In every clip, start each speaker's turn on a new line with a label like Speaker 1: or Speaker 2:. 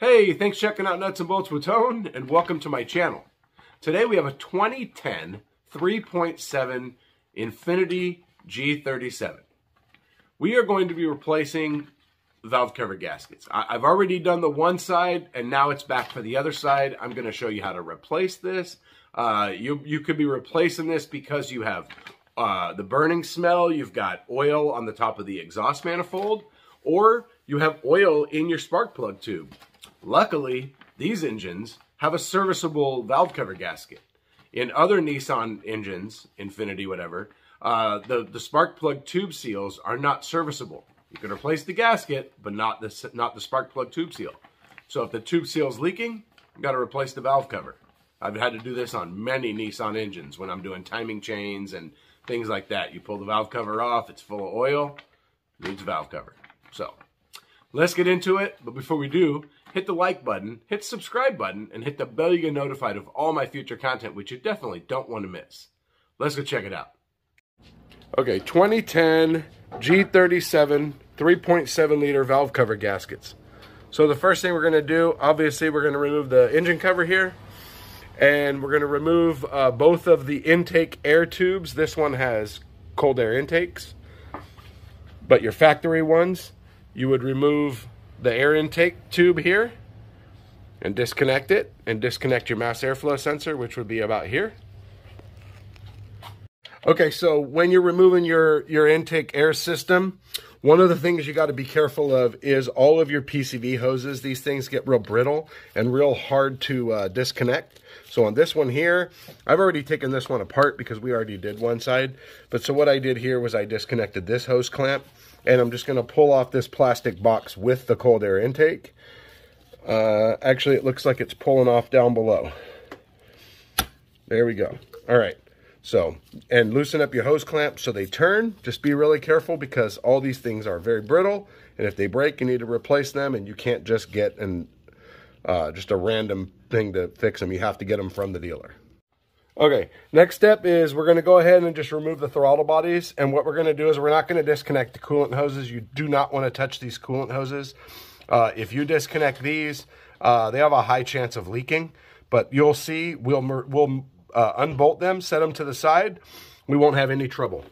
Speaker 1: Hey, thanks for checking out Nuts and Bolts with Tone, and welcome to my channel. Today we have a 2010 3.7 Infiniti G37. We are going to be replacing valve cover gaskets. I've already done the one side, and now it's back for the other side. I'm going to show you how to replace this. You could be replacing this because you have the burning smell, you've got oil on the top of the exhaust manifold, or you have oil in your spark plug tube. Luckily, these engines have a serviceable valve cover gasket. In other Nissan engines, Infiniti, whatever, the spark plug tube seals are not serviceable. You can replace the gasket, but not the spark plug tube seal. So if the tube seal is leaking, you've got to replace the valve cover. I've had to do this on many Nissan engines when I'm doing timing chains and things like that. You pull the valve cover off, it's full of oil, needs a valve cover. So let's get into it, but before we do, hit the like button, hit the subscribe button, and hit the bell to get notified of all my future content, which you definitely don't want to miss. Let's go check it out. Okay, 2010 G37 3.7 liter valve cover gaskets. So the first thing we're going to do, obviously we're going to remove the engine cover here, and we're going to remove both of the intake air tubes. This one has cold air intakes, but your factory ones, you would remove the air intake tube here and disconnect it, and disconnect your mass airflow sensor, which would be about here. Okay, so when you're removing your intake air system, one of the things you got to be careful of is all of your PCV hoses. These things get real brittle and real hard to disconnect. So on this one here, I've already taken this one apart because we already did one side. But so what I did here was I disconnected this hose clamp, and I'm just going to pull off this plastic box with the cold air intake. Actually, it looks like it's pulling off down below. There we go. All right. So, and loosen up your hose clamps so they turn. Just be really careful because all these things are very brittle, and if they break, you need to replace them, and you can't just get just a random thing to fix them. You have to get them from the dealer. Okay, next step is we're going to go ahead and just remove the throttle bodies, and what we're going to do is we're not going to disconnect the coolant hoses. You do not want to touch these coolant hoses. If you disconnect these, they have a high chance of leaking, but you'll see we'll unbolt them, set them to the side. We won't have any trouble.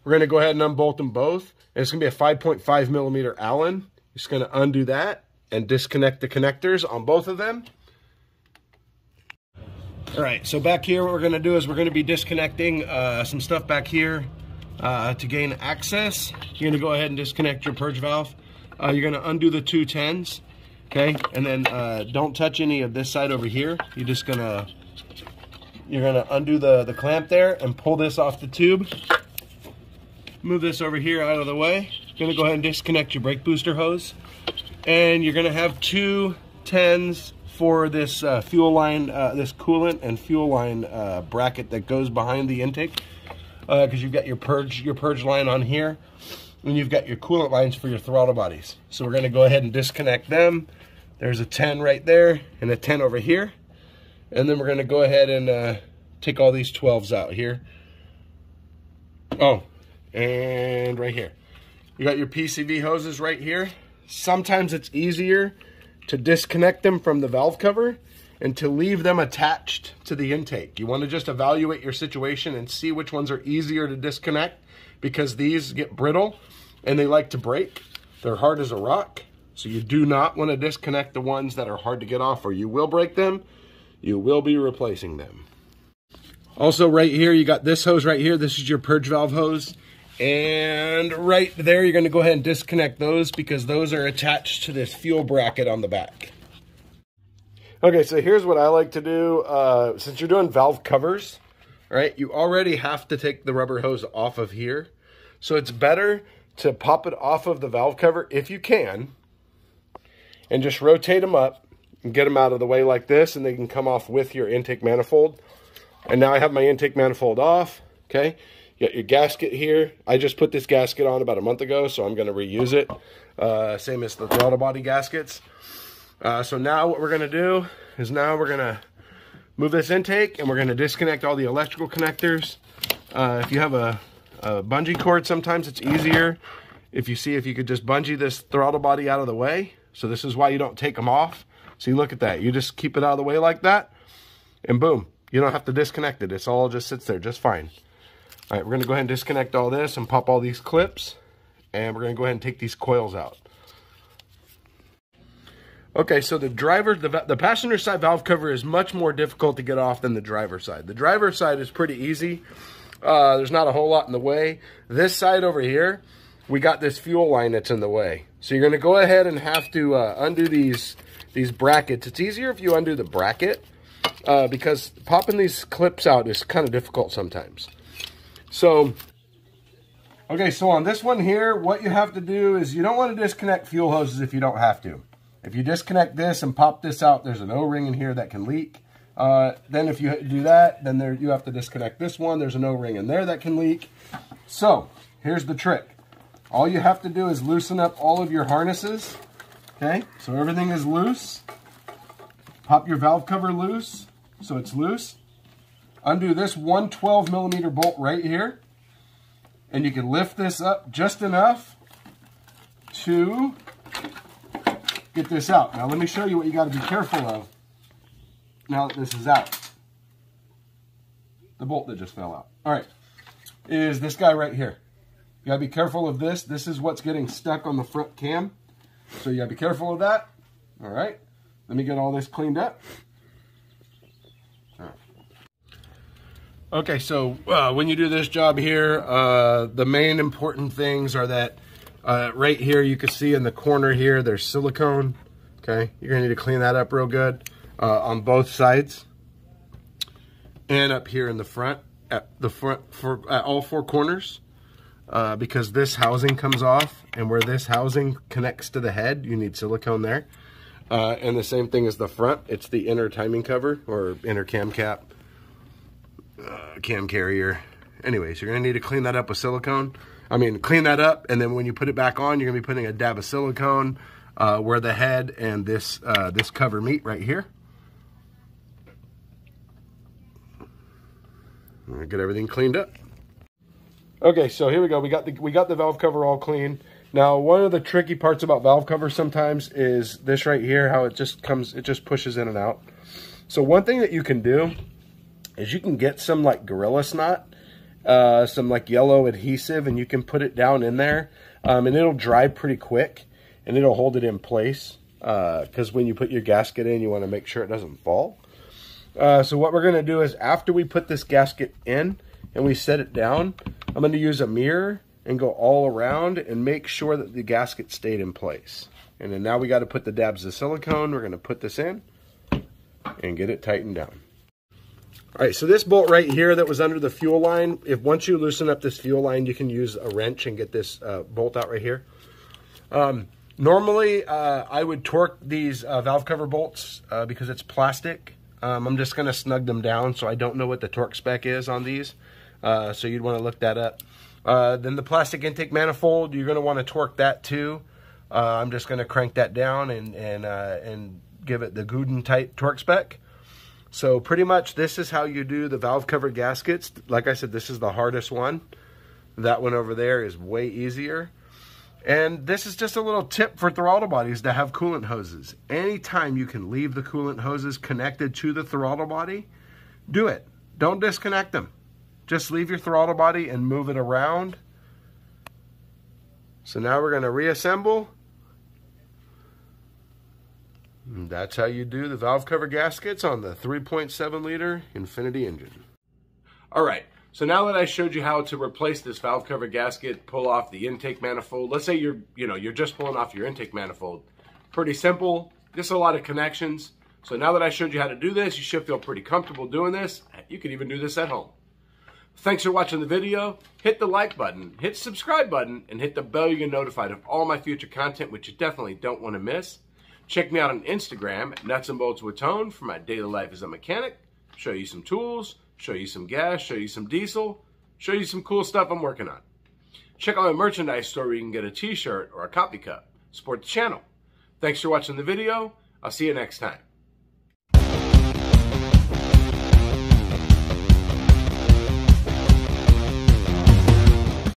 Speaker 1: We're going to go ahead and unbolt them both, and it's going to be a 5.5 millimeter Allen. Just going to undo that and disconnect the connectors on both of them. All right, so back here, what we're going to do is we're going to be disconnecting some stuff back here to gain access. You're going to go ahead and disconnect your purge valve. You're going to undo the 210s, okay? And then don't touch any of this side over here. You're going to undo the clamp there and pull this off the tube. Move this over here out of the way. You're going to go ahead and disconnect your brake booster hose. And you're going to have two 10s for this fuel line, this coolant and fuel line bracket that goes behind the intake, because you've got your purge line on here, and you've got your coolant lines for your throttle bodies. So we're going to go ahead and disconnect them. There's a 10 right there and a 10 over here, and then we're going to go ahead and take all these 12s out here. Oh, and right here, you got your PCV hoses right here. Sometimes it's easier to disconnect them from the valve cover and to leave them attached to the intake. You want to just evaluate your situation and see which ones are easier to disconnect, because these get brittle and they like to break. They're hard as a rock. So you do not want to disconnect the ones that are hard to get off, or you will break them. You will be replacing them. Also right here, you got this hose right here. This is your purge valve hose. And right there, you're going to go ahead and disconnect those because those are attached to this fuel bracket on the back. Okay, so here's what I like to do. Since you're doing valve covers, right, you already have to take the rubber hose off of here. So it's better to pop it off of the valve cover if you can, and just rotate them up and get them out of the way like this, and they can come off with your intake manifold. And now I have my intake manifold off, okay? You got your gasket here. I just put this gasket on about a month ago, so I'm going to reuse it. Same as the throttle body gaskets. So now what we're going to do is now we're going to move this intake, and we're going to disconnect all the electrical connectors. If you have a bungee cord, sometimes it's easier if you could just bungee this throttle body out of the way. So this is why you don't take them off. See, look at that. You just keep it out of the way like that, and boom. You don't have to disconnect it. It's all just sits there just fine. All right, we're going to go ahead and disconnect all this and pop all these clips, and we're going to go ahead and take these coils out. Okay, so the passenger side valve cover is much more difficult to get off than the driver's side. The driver's side is pretty easy. There's not a whole lot in the way. This side over here, we got this fuel line that's in the way. So you're going to go ahead and have to undo these brackets. It's easier if you undo the bracket because popping these clips out is kind of difficult sometimes. So, okay, so on this one here, what you have to do is you don't want to disconnect fuel hoses if you don't have to. If you disconnect this and pop this out, there's an O-ring in here that can leak. Then if you do that, then you have to disconnect this one. There's an O-ring in there that can leak. So here's the trick. All you have to do is loosen up all of your harnesses. Okay, so everything is loose. Pop your valve cover loose so it's loose. Undo this 112 millimeter bolt right here. And you can lift this up just enough to get this out. Now let me show you what you got to be careful of now that this is out. The bolt that just fell out. All right, is this guy right here. You got to be careful of this. This is what's getting stuck on the front cam. So you got to be careful of that. All right, let me get all this cleaned up. All right. Okay, so when you do this job here, the main important things are that right here, you can see in the corner here, there's silicone. Okay, you're gonna need to clean that up real good on both sides, and up here in the front, at all four corners, because this housing comes off, and where this housing connects to the head, you need silicone there. And the same thing as the front. It's the inner timing cover or inner cam cap, cam carrier. Anyways, you're gonna need to clean that up with silicone. Clean that up, and then when you put it back on, you're gonna be putting a dab of silicone where the head and this cover meet right here. Get everything cleaned up. Okay, so here we go. We got the valve cover all clean. Now, one of the tricky parts about valve cover sometimes is this right here, how it just pushes in and out. So one thing that you can do is you can get some like Gorilla Snot, some like yellow adhesive, and you can put it down in there, and it'll dry pretty quick, and it'll hold it in place, because when you put your gasket in, you want to make sure it doesn't fall. So what we're going to do is after we put this gasket in and we set it down, I'm going to use a mirror and go all around and make sure that the gasket stayed in place. And then now we got to put the dabs of silicone. We're going to put this in and get it tightened down. All right, so this bolt right here that was under the fuel line, once you loosen up this fuel line, you can use a wrench and get this bolt out right here. Normally, I would torque these valve cover bolts because it's plastic. I'm just going to snug them down, so I don't know what the torque spec is on these. So you'd want to look that up. Then the plastic intake manifold, you're going to want to torque that too. I'm just going to crank that down and give it the Gooden tight torque spec. So pretty much this is how you do the valve cover gaskets. Like I said, this is the hardest one. That one over there is way easier. And this is just a little tip for throttle bodies to have coolant hoses. Anytime you can leave the coolant hoses connected to the throttle body, do it. Don't disconnect them. Just leave your throttle body and move it around. So now we're going to reassemble. And that's how you do the valve cover gaskets on the 3.7 liter Infiniti engine. All right, so now that I showed you how to replace this valve cover gasket, pull off the intake manifold. Let's say you're just pulling off your intake manifold. Pretty simple, just a lot of connections. So now that I showed you how to do this, you should feel pretty comfortable doing this. You can even do this at home. Thanks for watching the video. Hit the like button, hit the subscribe button, and hit the bell. You get notified of all my future content, which you definitely don't want to miss. Check me out on Instagram at Nuts and Bolts with Tone for my daily life as a mechanic. Show you some tools, show you some gas, show you some diesel, show you some cool stuff I'm working on. Check out my merchandise store where you can get a t-shirt or a coffee cup. Support the channel. Thanks for watching the video. I'll see you next time.